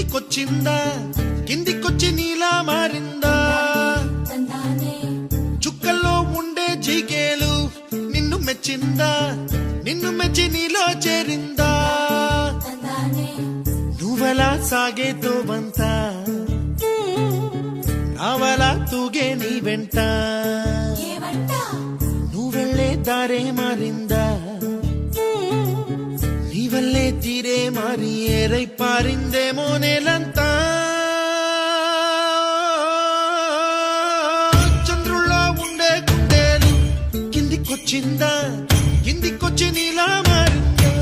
కిందికొచ్చిందా కిందికొచ్చి నీలా మారిందా చుక్కల్లో ఉండే జిగేలు నిన్ను మెచ్చిందా నిన్ను మెచ్చి నీలో చేరిందా నువ్వలా సాగేతో బంత నావలా తూగే నీ వెంట నువ్వెళ్ళే దారే మారిందా నీవల్లే తీరే మారి ఏరై పారిందేమో నేలంతా చంద్రుల్లో ఉండే గుండెలు కిందికొచ్చిందా కిందికొచ్చి నీలా మారిందా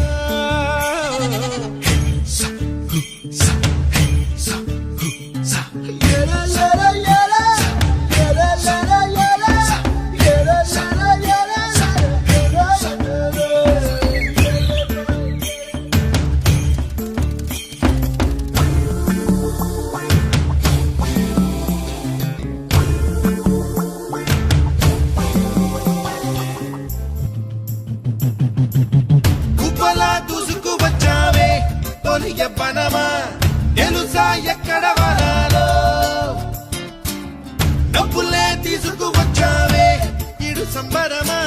దూసుకు వచ్చావే తొలి యవ్వనమా తెలుసా ఎక్కడ వనాలో డబ్బులే తీసుకు వచ్చావే ఇడు సంబరమా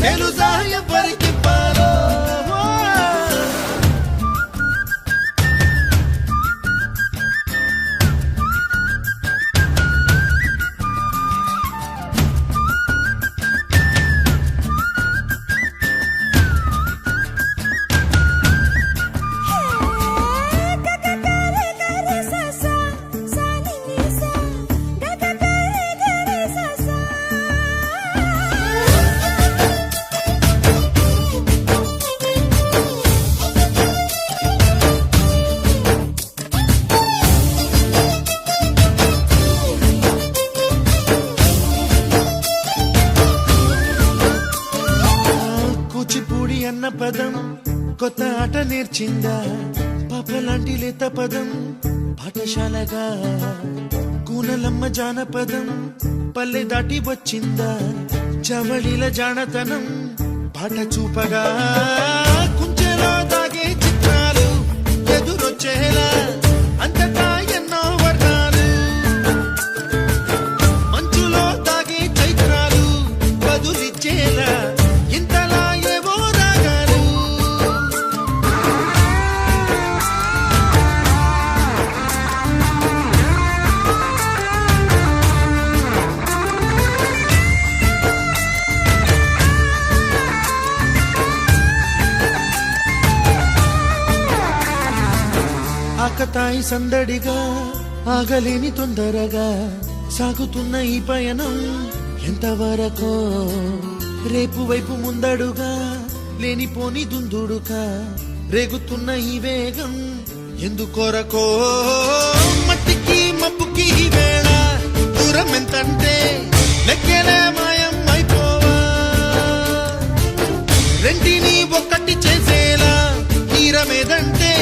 తెలుసా ఎవరికి పాలో కూచిపూడి అన్న పదం కొత్త ఆట నేర్చిందా పాపలాంటి లేత పదం పాఠశాలగా కూనలమ్మ జానపదం పల్లె దాటి వచ్చిందా చవళిల జానతనం పాట చూపగా కుంచెలో దాగే చిత్రాలు ఎదురొచ్చేలా అంతటా ఎన్నో వర్ణాలు మంచులో దాగే చైత్రాలు బదులిచ్చేలా ఆకతాయి సందడిగా ఆగలేని తొందరగా సాగుతున్న ఈ పయనం ఎంతవరకో రేపు వైపు ముందడుగా లేనిపోని దుందుడుగా రేగుతున్న ఈ వేగం ఎందుకొరకో మట్టికి మబ్బుకి ఈ వేళ దూరం ఎంతంటే లెక్కలే మాయం అయిపోవా రెంటిని ఒక్కటి చేసేలా తీరమేదంటే